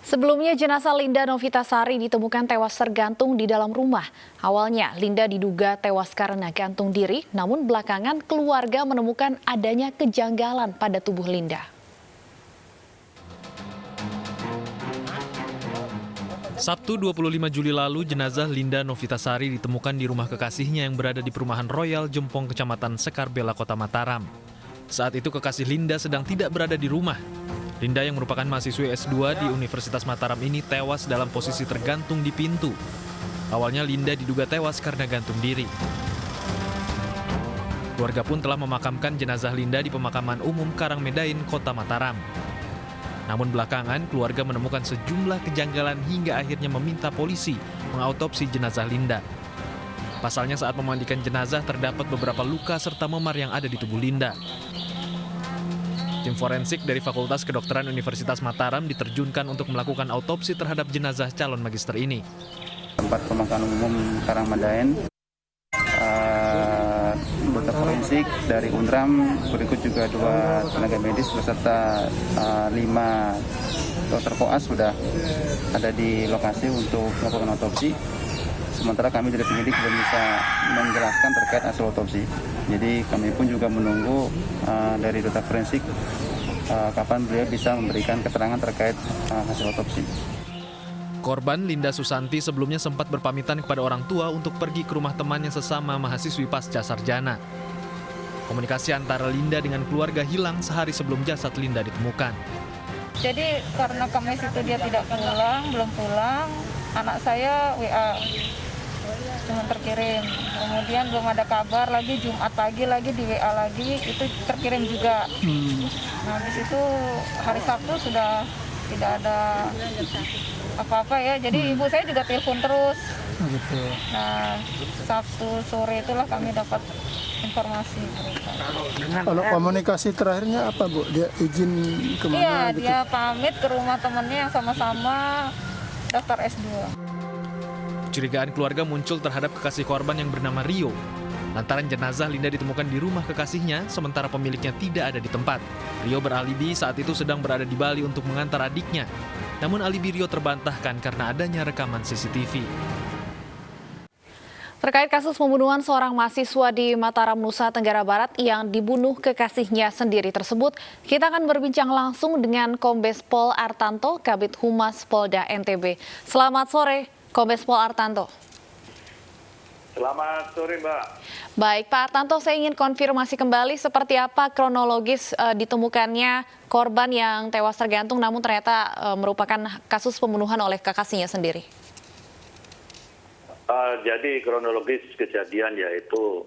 Sebelumnya jenazah Linda Novitasari ditemukan tewas tergantung di dalam rumah. Awalnya Linda diduga tewas karena gantung diri, namun belakangan keluarga menemukan adanya kejanggalan pada tubuh Linda. Sabtu 25 Juli lalu, jenazah Linda Novitasari ditemukan di rumah kekasihnya yang berada di perumahan Royal Jempong, Kecamatan Sekarbela, Kota Mataram. Saat itu kekasih Linda sedang tidak berada di rumah. Linda yang merupakan mahasiswi S2 di Universitas Mataram ini tewas dalam posisi tergantung di pintu. Awalnya Linda diduga tewas karena gantung diri. Keluarga pun telah memakamkan jenazah Linda di pemakaman umum Karangmedain, Kota Mataram. Namun belakangan keluarga menemukan sejumlah kejanggalan hingga akhirnya meminta polisi mengautopsi jenazah Linda. Pasalnya saat memandikan jenazah terdapat beberapa luka serta memar yang ada di tubuh Linda. Tim forensik dari Fakultas Kedokteran Universitas Mataram diterjunkan untuk melakukan autopsi terhadap jenazah calon magister ini. Tempat pemakaman umum Karangmedain, dokter forensik dari UNRAM, berikut juga 2 tenaga medis beserta 5 dokter koas sudah ada di lokasi untuk melakukan autopsi. Sementara kami dari penyidik belum bisa menjelaskan terkait hasil autopsi. Jadi kami pun juga menunggu dari dokter forensik kapan beliau bisa memberikan keterangan terkait hasil autopsi. Korban Linda Susanti sebelumnya sempat berpamitan kepada orang tua untuk pergi ke rumah temannya sesama mahasiswi pasca sarjana. Komunikasi antara Linda dengan keluarga hilang sehari sebelum jasad Linda ditemukan. Jadi karena Kamis itu dia tidak pulang, belum pulang, anak saya WA cuma terkirim. Kemudian belum ada kabar lagi, Jumat pagi lagi di WA lagi, itu terkirim juga. Nah, habis itu hari Sabtu sudah tidak ada apa-apa ya. Jadi ibu saya juga telepon terus. Nah, Sabtu sore itulah kami dapat informasi. Kalau komunikasi terakhirnya apa, Bu? Dia izin kemana? Iya, gitu? dia pamit ke rumah temannya yang sama-sama daftar S2. Kecurigaan keluarga muncul terhadap kekasih korban yang bernama Rio. Lantaran jenazah Linda ditemukan di rumah kekasihnya, sementara pemiliknya tidak ada di tempat. Rio beralibi saat itu sedang berada di Bali untuk mengantar adiknya. Namun alibi Rio terbantahkan karena adanya rekaman CCTV. Terkait kasus pembunuhan seorang mahasiswa di Mataram, Nusa Tenggara Barat yang dibunuh kekasihnya sendiri tersebut, kita akan berbincang langsung dengan Kombes Pol Artanto, Kabid Humas Polda NTB. Selamat sore, Kombes Pol Artanto. Selamat sore, Mbak. Baik, Pak Artanto, saya ingin konfirmasi kembali seperti apa kronologis ditemukannya korban yang tewas tergantung namun ternyata merupakan kasus pembunuhan oleh kekasihnya sendiri. Jadi kronologis kejadian yaitu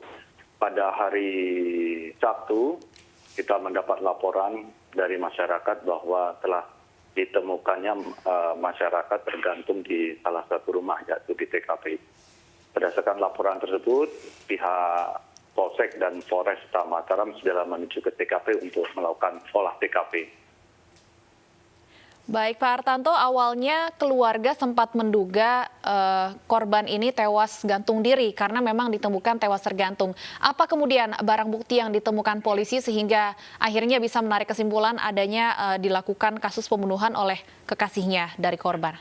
pada hari Sabtu kita mendapat laporan dari masyarakat bahwa telah ditemukannya masyarakat tergantung di salah satu rumah yaitu di TKP. Berdasarkan laporan tersebut, pihak Polsek dan Polresta Mataram sudah menuju ke TKP untuk melakukan olah TKP. Baik, Pak Artanto, awalnya keluarga sempat menduga korban ini tewas gantung diri karena memang ditemukan tewas tergantung. Apa kemudian barang bukti yang ditemukan polisi sehingga akhirnya bisa menarik kesimpulan adanya dilakukan kasus pembunuhan oleh kekasihnya dari korban?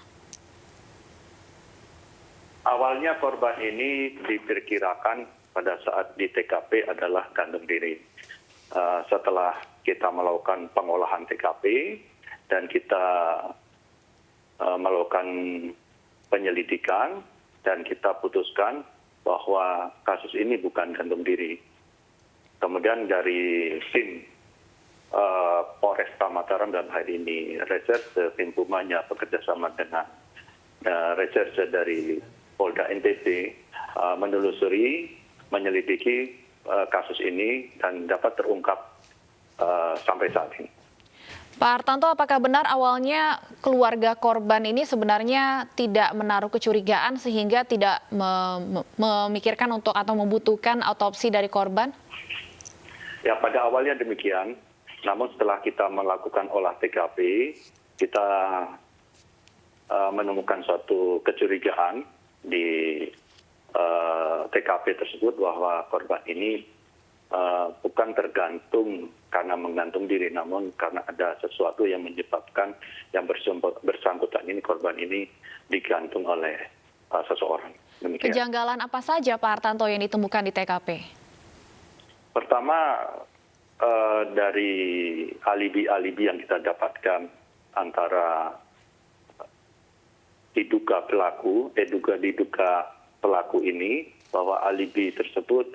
Awalnya korban ini diperkirakan pada saat di TKP adalah gantung diri. Setelah kita melakukan pengolahan TKP, dan kita melakukan penyelidikan dan kita putuskan bahwa kasus ini bukan gantung diri. Kemudian dari tim Polresta Mataram dan hari ini reserse tim Pumanya bekerjasama dengan reserse dari Polda NTB menelusuri, menyelidiki kasus ini dan dapat terungkap sampai saat ini. Pak Artanto, apakah benar awalnya keluarga korban ini sebenarnya tidak menaruh kecurigaan sehingga tidak memikirkan untuk atau membutuhkan autopsi dari korban? Ya, pada awalnya demikian. Namun setelah kita melakukan olah TKP, kita menemukan suatu kecurigaan di TKP tersebut bahwa korban ini bukan tergantung karena menggantung diri, namun karena ada sesuatu yang menyebabkan yang bersangkutan ini korban ini digantung oleh seseorang. Demikian. Kejanggalan apa saja Pak Hartanto yang ditemukan di TKP? Pertama, dari alibi-alibi yang kita dapatkan antara diduga pelaku ini, bahwa alibi tersebut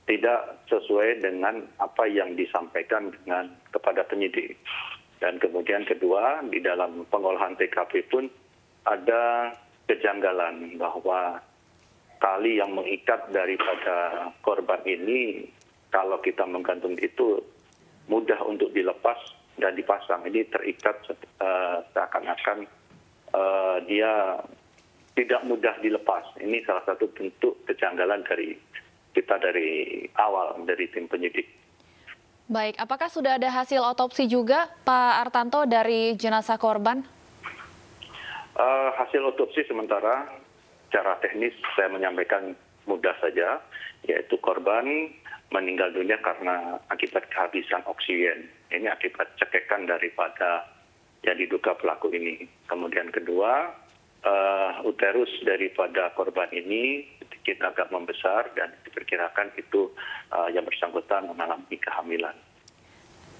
tidak sesuai dengan apa yang disampaikan kepada penyidik. Dan kemudian kedua, di dalam pengolahan TKP pun ada kejanggalan bahwa tali yang mengikat daripada korban ini, kalau kita menggantung itu mudah untuk dilepas dan dipasang. Ini terikat seakan-akan dia tidak mudah dilepas. Ini salah satu bentuk kejanggalan dari kita dari awal, dari tim penyidik. Baik, apakah sudah ada hasil otopsi juga Pak Hartanto dari jenazah korban? Hasil otopsi sementara secara teknis saya menyampaikan mudah saja, yaitu korban meninggal dunia karena akibat kehabisan oksigen. Ini akibat cekekan daripada yang diduga pelaku ini. Kemudian kedua, uterus daripada korban ini sedikit agak membesar dan diperkirakan itu yang bersangkutan mengalami kehamilan.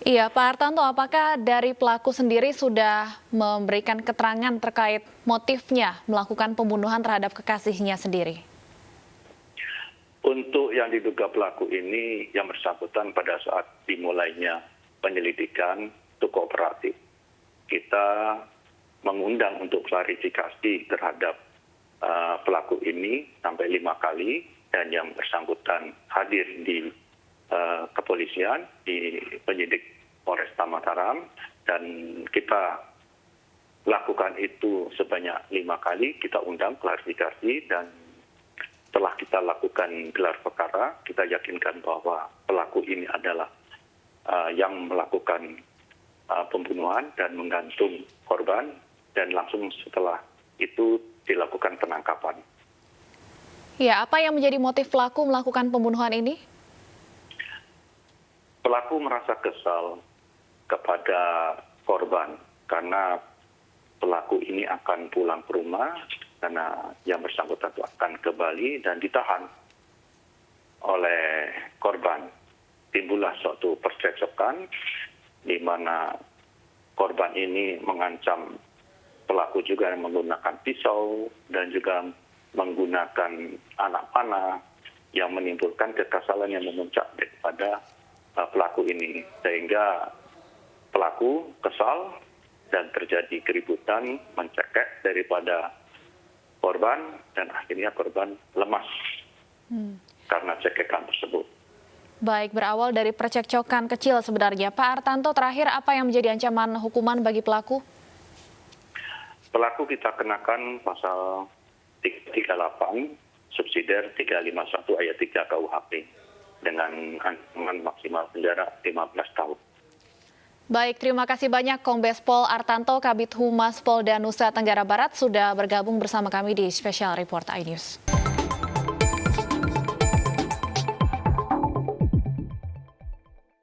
Iya, Pak Hartanto, apakah dari pelaku sendiri sudah memberikan keterangan terkait motifnya melakukan pembunuhan terhadap kekasihnya sendiri? Untuk yang diduga pelaku ini, yang bersangkutan pada saat dimulainya penyelidikan itu kooperatif. Kita mengundang untuk klarifikasi terhadap pelaku ini sampai 5 kali, dan yang bersangkutan hadir di kepolisian, di penyidik Polresta Mataram, dan kita lakukan itu sebanyak 5 kali, kita undang klarifikasi, dan setelah kita lakukan gelar perkara, kita yakinkan bahwa pelaku ini adalah yang melakukan pembunuhan dan menggantung korban, dan langsung setelah itu dilakukan penangkapan. Ya, apa yang menjadi motif pelaku melakukan pembunuhan ini? Pelaku merasa kesal kepada korban karena pelaku ini akan pulang ke rumah karena yang bersangkutan itu akan ke Bali dan ditahan oleh korban. Timbullah suatu percekcokan di mana korban ini mengancam pelaku juga menggunakan pisau dan juga menggunakan anak panah yang menimbulkan kekesalan yang memuncak daripada pelaku ini, sehingga pelaku kesal dan terjadi keributan, mencekek daripada korban, dan akhirnya korban lemas karena cekekan tersebut. Baik, berawal dari percekcokan kecil sebenarnya. Pak Hartanto, terakhir apa yang menjadi ancaman hukuman bagi pelaku? Pelaku kita kenakan pasal 338, subsidiar 351 ayat 3 KUHP dengan ancaman maksimal penjara 15 tahun. Baik, terima kasih banyak Kombes Pol Hartanto, Kabid Humas Polda Nusa Tenggara Barat sudah bergabung bersama kami di Special Report iNews.